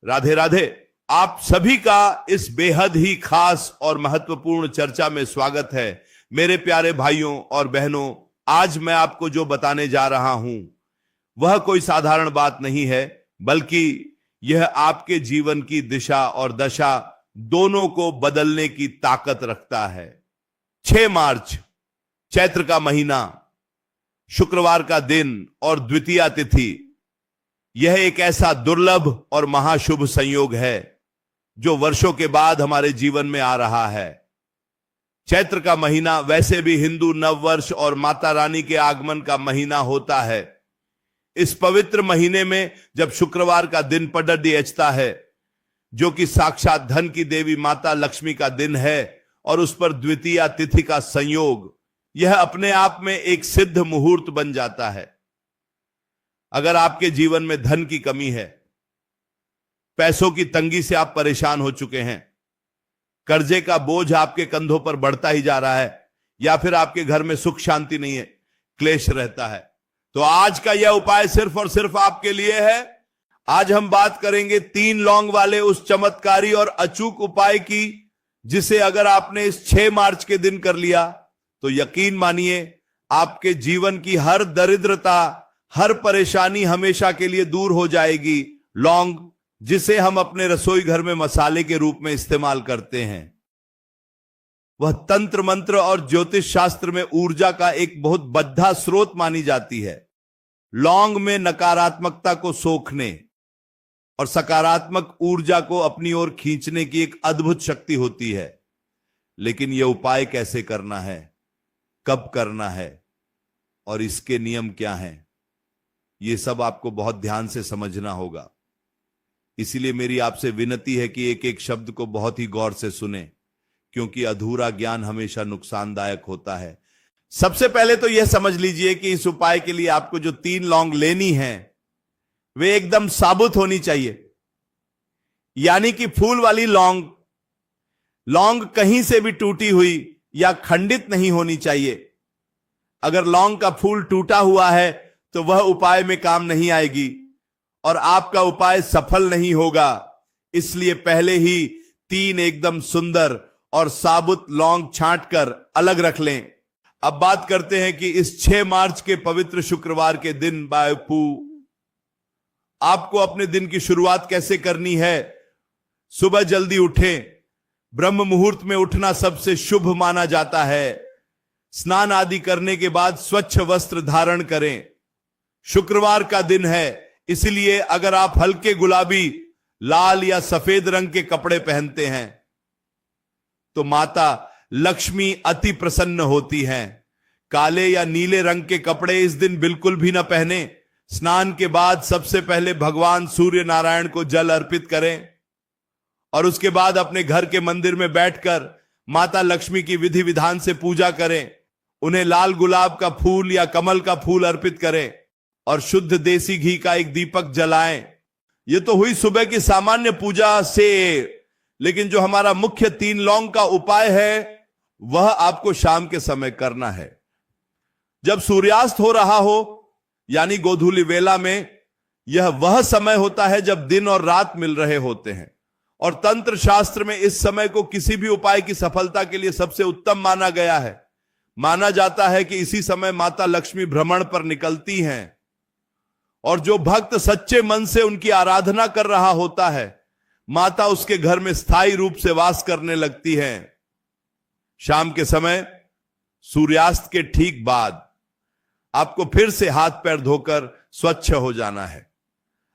राधे राधे। आप सभी का इस बेहद ही खास और महत्वपूर्ण चर्चा में स्वागत है। मेरे प्यारे भाइयों और बहनों, आज मैं आपको जो बताने जा रहा हूं वह कोई साधारण बात नहीं है, बल्कि यह आपके जीवन की दिशा और दशा दोनों को बदलने की ताकत रखता है। 6 मार्च, चैत्र का महीना, शुक्रवार का दिन और द्वितीया तिथि, यह एक ऐसा दुर्लभ और महाशुभ संयोग है जो वर्षों के बाद हमारे जीवन में आ रहा है। चैत्र का महीना वैसे भी हिंदू नववर्ष और माता रानी के आगमन का महीना होता है। इस पवित्र महीने में जब शुक्रवार का दिन पड़ता है, जो कि साक्षात धन की देवी माता लक्ष्मी का दिन है, और उस पर द्वितीया तिथि का संयोग, यह अपने आप में एक सिद्ध मुहूर्त बन जाता है। अगर आपके जीवन में धन की कमी है, पैसों की तंगी से आप परेशान हो चुके हैं, कर्जे का बोझ आपके कंधों पर बढ़ता ही जा रहा है, या फिर आपके घर में सुख शांति नहीं है, क्लेश रहता है, तो आज का यह उपाय सिर्फ और सिर्फ आपके लिए है। आज हम बात करेंगे 3 लौंग वाले उस चमत्कारी और अचूक उपाय की, जिसे अगर आपने इस 6 मार्च के दिन कर लिया तो यकीन मानिए आपके जीवन की हर दरिद्रता, हर परेशानी हमेशा के लिए दूर हो जाएगी। लौंग, जिसे हम अपने रसोई घर में मसाले के रूप में इस्तेमाल करते हैं, वह तंत्र मंत्र और ज्योतिष शास्त्र में ऊर्जा का एक बहुत बद्धा स्रोत मानी जाती है। लौंग में नकारात्मकता को सोखने और सकारात्मक ऊर्जा को अपनी ओर खींचने की एक अद्भुत शक्ति होती है। लेकिन यह उपाय कैसे करना है, कब करना है और इसके नियम क्या हैं, यह सब आपको बहुत ध्यान से समझना होगा। इसीलिए मेरी आपसे विनती है कि एक एक शब्द को बहुत ही गौर से सुने, क्योंकि अधूरा ज्ञान हमेशा नुकसानदायक होता है। सबसे पहले तो यह समझ लीजिए कि इस उपाय के लिए आपको जो 3 लौंग लेनी है वे एकदम साबुत होनी चाहिए, यानी कि फूल वाली लौंग। लौंग कहीं से भी टूटी हुई या खंडित नहीं होनी चाहिए। अगर लौंग का फूल टूटा हुआ है तो वह उपाय में काम नहीं आएगी और आपका उपाय सफल नहीं होगा। इसलिए पहले ही 3 एकदम सुंदर और साबुत लौंग छांटकर अलग रख लें। अब बात करते हैं कि इस 6 मार्च के पवित्र शुक्रवार के दिन बापू, आपको अपने दिन की शुरुआत कैसे करनी है। सुबह जल्दी उठें। ब्रह्म मुहूर्त में उठना सबसे शुभ माना जाता है। स्नान आदि करने के बाद स्वच्छ वस्त्र धारण करें। शुक्रवार का दिन है, इसलिए अगर आप हल्के गुलाबी, लाल या सफेद रंग के कपड़े पहनते हैं तो माता लक्ष्मी अति प्रसन्न होती हैं। काले या नीले रंग के कपड़े इस दिन बिल्कुल भी न पहने। स्नान के बाद सबसे पहले भगवान सूर्य नारायण को जल अर्पित करें और उसके बाद अपने घर के मंदिर में बैठकर माता लक्ष्मी की विधि विधान से पूजा करें। उन्हें लाल गुलाब का फूल या कमल का फूल अर्पित करें और शुद्ध देसी घी का एक दीपक जलाएं। यह तो हुई सुबह की सामान्य पूजा से, लेकिन जो हमारा मुख्य 3 लौंग का उपाय है वह आपको शाम के समय करना है। जब सूर्यास्त हो रहा हो, यानी गोधूली वेला में, यह वह समय होता है जब दिन और रात मिल रहे होते हैं, और तंत्र शास्त्र में इस समय को किसी भी उपाय की सफलता के लिए सबसे उत्तम माना गया है। माना जाता है कि इसी समय माता लक्ष्मी भ्रमण पर निकलती हैं और जो भक्त सच्चे मन से उनकी आराधना कर रहा होता है, माता उसके घर में स्थायी रूप से वास करने लगती हैं। शाम के समय सूर्यास्त के ठीक बाद आपको फिर से हाथ पैर धोकर स्वच्छ हो जाना है।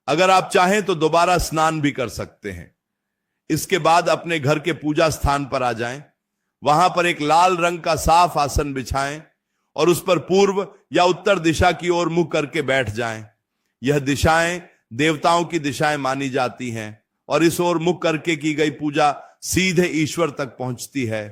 अगर आप चाहें तो दोबारा स्नान भी कर सकते हैं। इसके बाद अपने घर के पूजा स्थान पर आ जाएं। वहां पर एक लाल रंग का साफ आसन बिछाएं और उस पर पूर्व या उत्तर दिशा की ओर मुंह करके बैठ जाएं। यह दिशाएं देवताओं की दिशाएं मानी जाती हैं और इस ओर मुख करके की गई पूजा सीधे ईश्वर तक पहुंचती है।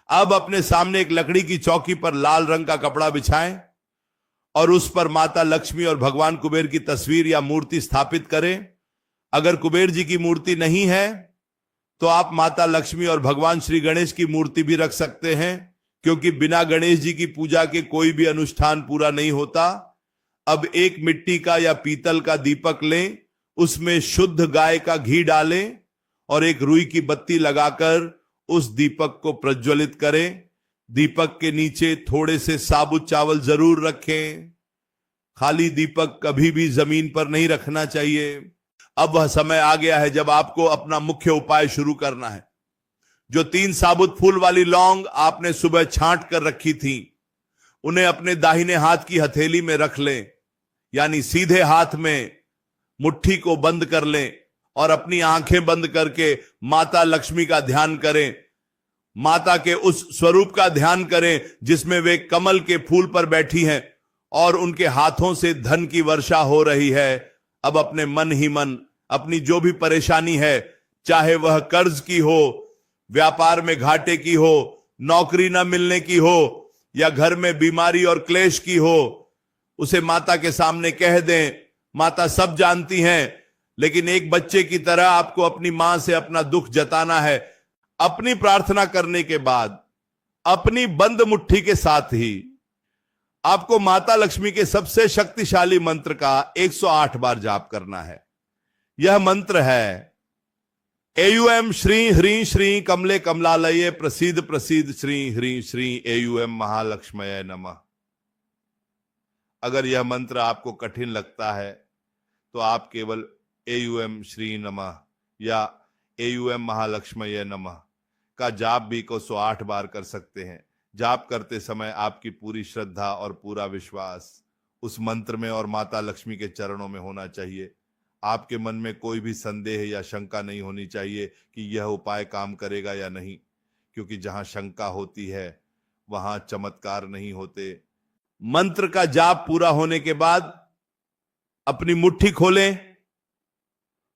अब अपने सामने एक लकड़ी की चौकी पर लाल रंग का कपड़ा बिछाएं और उस पर माता लक्ष्मी और भगवान कुबेर की तस्वीर या मूर्ति स्थापित करें। अगर कुबेर जी की मूर्ति नहीं है तो आप माता लक्ष्मी और भगवान श्री गणेश की मूर्ति भी रख सकते हैं, क्योंकि बिना गणेश जी की पूजा के कोई भी अनुष्ठान पूरा नहीं होता। अब एक मिट्टी का या पीतल का दीपक लें, उसमें शुद्ध गाय का घी डालें और एक रुई की बत्ती लगाकर उस दीपक को प्रज्वलित करें। दीपक के नीचे थोड़े से साबुत चावल जरूर रखें। खाली दीपक कभी भी जमीन पर नहीं रखना चाहिए। अब वह समय आ गया है जब आपको अपना मुख्य उपाय शुरू करना है। जो 3 साबुत फूल वाली लौंग आपने सुबह छांट कर रखी थी, उन्हें अपने दाहिने हाथ की हथेली में रख लें, यानी सीधे हाथ में मुट्ठी को बंद कर लें और अपनी आंखें बंद करके माता लक्ष्मी का ध्यान करें। माता के उस स्वरूप का ध्यान करें जिसमें वे कमल के फूल पर बैठी हैं और उनके हाथों से धन की वर्षा हो रही है। अब अपने मन ही मन अपनी जो भी परेशानी है, चाहे वह कर्ज की हो, व्यापार में घाटे की हो, नौकरी न मिलने की हो या घर में बीमारी और क्लेश की हो, उसे माता के सामने कह दें। माता सब जानती हैं, लेकिन एक बच्चे की तरह आपको अपनी मां से अपना दुख जताना है। अपनी प्रार्थना करने के बाद अपनी बंद मुट्ठी के साथ ही आपको माता लक्ष्मी के सबसे शक्तिशाली मंत्र का 108 बार जाप करना है। यह मंत्र है एयूएम श्री ह्रीं श्री कमले कमलालये प्रसीद प्रसीद श्री ह्रीं श्री एयूएम महालक्ष्मये नमः। अगर यह मंत्र आपको कठिन लगता है तो आप केवल एयूएम श्री नमः या एयूएम महालक्ष्मये नमः का जाप भी को 108 बार कर सकते हैं। जाप करते समय आपकी पूरी श्रद्धा और पूरा विश्वास उस मंत्र में और माता लक्ष्मी के चरणों में होना चाहिए। आपके मन में कोई भी संदेह या शंका नहीं होनी चाहिए कि यह उपाय काम करेगा या नहीं, क्योंकि जहां शंका होती है वहां चमत्कार नहीं होते। मंत्र का जाप पूरा होने के बाद अपनी मुट्ठी खोलें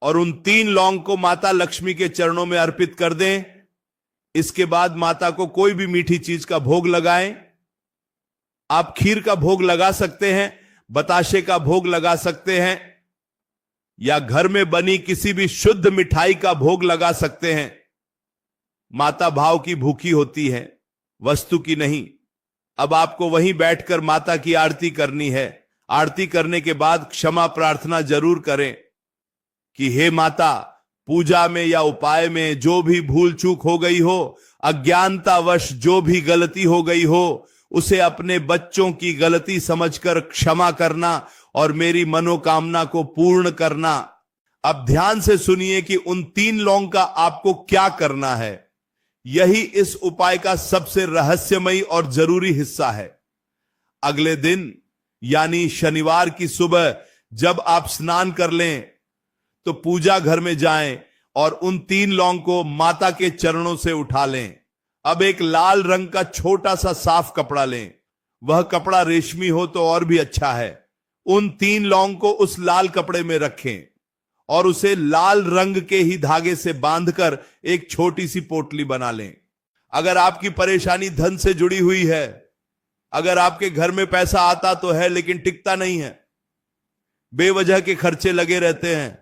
और उन 3 लौंग को माता लक्ष्मी के चरणों में अर्पित कर दें। इसके बाद माता को कोई भी मीठी चीज का भोग लगाएं। आप खीर का भोग लगा सकते हैं, बताशे का भोग लगा सकते हैं या घर में बनी किसी भी शुद्ध मिठाई का भोग लगा सकते हैं। माता भाव की भूखी होती है, वस्तु की नहीं। अब आपको वहीं बैठकर माता की आरती करनी है। आरती करने के बाद क्षमा प्रार्थना जरूर करें कि हे माता, पूजा में या उपाय में जो भी भूल चूक हो गई हो, अज्ञानतावश जो भी गलती हो गई हो, उसे अपने बच्चों की गलती समझकर क्षमा करना और मेरी मनोकामना को पूर्ण करना। अब ध्यान से सुनिए कि उन 3 लौंग का आपको क्या करना है। यही इस उपाय का सबसे रहस्यमयी और जरूरी हिस्सा है। अगले दिन यानी शनिवार की सुबह जब आप स्नान कर लें तो पूजा घर में जाएं और उन 3 लौंग को माता के चरणों से उठा लें। अब एक लाल रंग का छोटा सा साफ कपड़ा लें। वह कपड़ा रेशमी हो तो और भी अच्छा है। उन 3 लौंग को उस लाल कपड़े में रखें और उसे लाल रंग के ही धागे से बांधकर एक छोटी सी पोटली बना लें। अगर आपकी परेशानी धन से जुड़ी हुई है, अगर आपके घर में पैसा आता तो है लेकिन टिकता नहीं है, बेवजह के खर्चे लगे रहते हैं,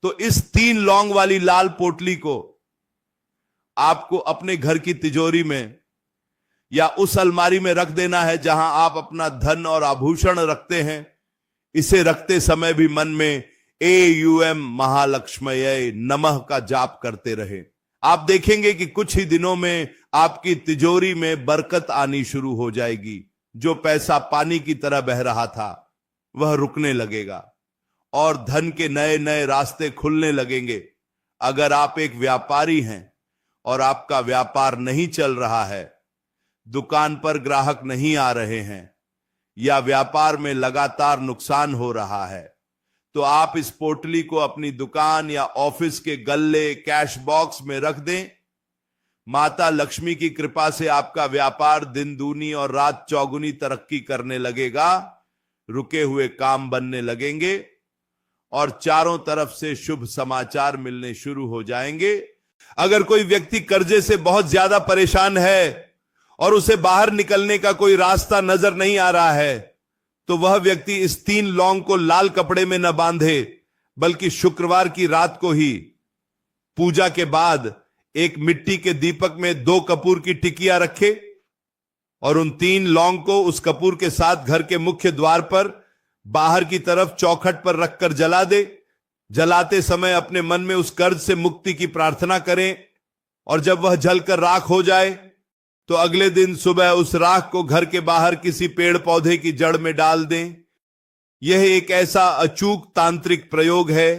तो इस 3 लौंग वाली लाल पोटली को आपको अपने घर की तिजोरी में या उस अलमारी में रख देना है जहां आप अपना धन और आभूषण रखते हैं। इसे रखते समय भी मन में एयूएम महालक्ष्मये नमः का जाप करते रहे। आप देखेंगे कि कुछ ही दिनों में आपकी तिजोरी में बरकत आनी शुरू हो जाएगी। जो पैसा पानी की तरह बह रहा था वह रुकने लगेगा और धन के नए नए रास्ते खुलने लगेंगे। अगर आप एक व्यापारी हैं और आपका व्यापार नहीं चल रहा है, दुकान पर ग्राहक नहीं आ रहे हैं या व्यापार में लगातार नुकसान हो रहा है, तो आप इस पोटली को अपनी दुकान या ऑफिस के गल्ले, कैश बॉक्स में रख दें। माता लक्ष्मी की कृपा से आपका व्यापार दिन दूनी और रात चौगुनी तरक्की करने लगेगा। रुके हुए काम बनने लगेंगे और चारों तरफ से शुभ समाचार मिलने शुरू हो जाएंगे। अगर कोई व्यक्ति कर्जे से बहुत ज्यादा परेशान है और उसे बाहर निकलने का कोई रास्ता नजर नहीं आ रहा है, तो वह व्यक्ति इस 3 लौंग को लाल कपड़े में न बांधे, बल्कि शुक्रवार की रात को ही पूजा के बाद एक मिट्टी के दीपक में 2 कपूर की टिकिया रखे और उन 3 लौंग को उस कपूर के साथ घर के मुख्य द्वार पर बाहर की तरफ चौखट पर रखकर जला दे। जलाते समय अपने मन में उस कर्ज से मुक्ति की प्रार्थना करें और जब वह जलकर राख हो जाए तो अगले दिन सुबह उस राख को घर के बाहर किसी पेड़ पौधे की जड़ में डाल दें। यह एक ऐसा अचूक तांत्रिक प्रयोग है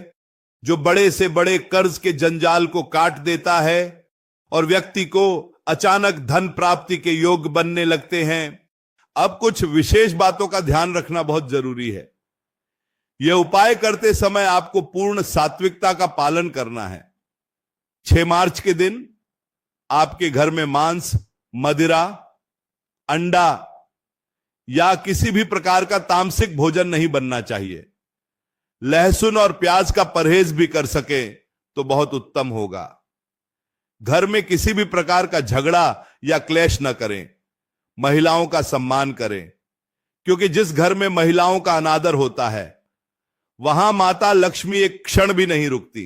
जो बड़े से बड़े कर्ज के जंजाल को काट देता है और व्यक्ति को अचानक धन प्राप्ति के योग बनने लगते हैं। अब कुछ विशेष बातों का ध्यान रखना बहुत जरूरी है। यह उपाय करते समय आपको पूर्ण सात्विकता का पालन करना है। 6 मार्च के दिन आपके घर में मांस, मदिरा, अंडा या किसी भी प्रकार का तामसिक भोजन नहीं बनना चाहिए। लहसुन और प्याज का परहेज भी कर सके तो बहुत उत्तम होगा। घर में किसी भी प्रकार का झगड़ा या क्लेश न करें। महिलाओं का सम्मान करें, क्योंकि जिस घर में महिलाओं का अनादर होता है वहां माता लक्ष्मी एक क्षण भी नहीं रुकती।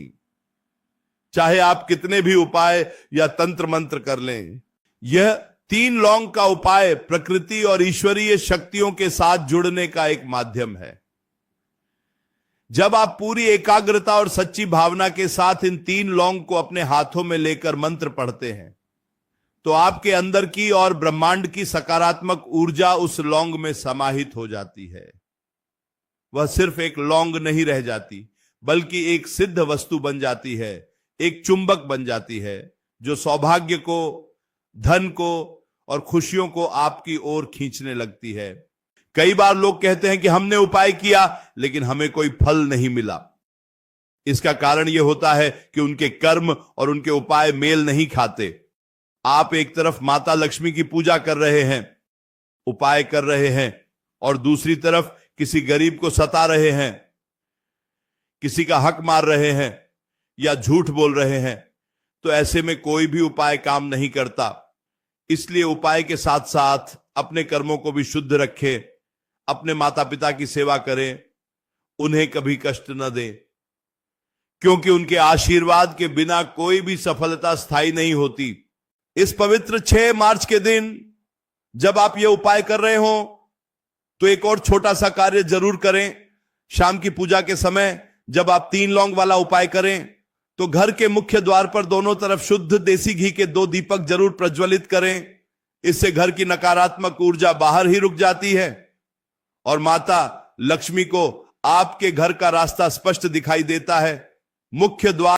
चाहे आप कितने भी उपाय या तंत्र मंत्र कर लें। यह 3 लौंग का उपाय प्रकृति और ईश्वरीय शक्तियों के साथ जुड़ने का एक माध्यम है। जब आप पूरी एकाग्रता और सच्ची भावना के साथ इन 3 लौंग को अपने हाथों में लेकर मंत्र पढ़ते हैं तो आपके अंदर की और ब्रह्मांड की सकारात्मक ऊर्जा उस लौंग में समाहित हो जाती है। वह सिर्फ एक लौंग नहीं रह जाती, बल्कि एक सिद्ध वस्तु बन जाती है, एक चुंबक बन जाती है जो सौभाग्य को, धन को और खुशियों को आपकी ओर खींचने लगती है। कई बार लोग कहते हैं कि हमने उपाय किया लेकिन हमें कोई फल नहीं मिला। इसका कारण यह होता है कि उनके कर्म और उनके उपाय मेल नहीं खाते। आप एक तरफ माता लक्ष्मी की पूजा कर रहे हैं, उपाय कर रहे हैं, और दूसरी तरफ किसी गरीब को सता रहे हैं, किसी का हक मार रहे हैं या झूठ बोल रहे हैं, तो ऐसे में कोई भी उपाय काम नहीं करता। इसलिए उपाय के साथ साथ अपने कर्मों को भी शुद्ध रखें, अपने माता पिता की सेवा करें, उन्हें कभी कष्ट न दें, क्योंकि उनके आशीर्वाद के बिना कोई भी सफलता स्थायी नहीं होती। इस पवित्र 6 मार्च के दिन जब आप ये उपाय कर रहे हो तो एक और छोटा सा कार्य जरूर करें। शाम की पूजा के समय जब आप 3 लौंग वाला उपाय करें तो घर के मुख्य द्वार पर दोनों तरफ शुद्ध देसी घी के 2 दीपक जरूर प्रज्वलित करें। इससे घर की नकारात्मक ऊर्जा बाहर ही रुक जाती है और माता लक्ष्मी को आपके घर का रास्ता स्पष्ट दिखाई देता है। मुख्य द्वार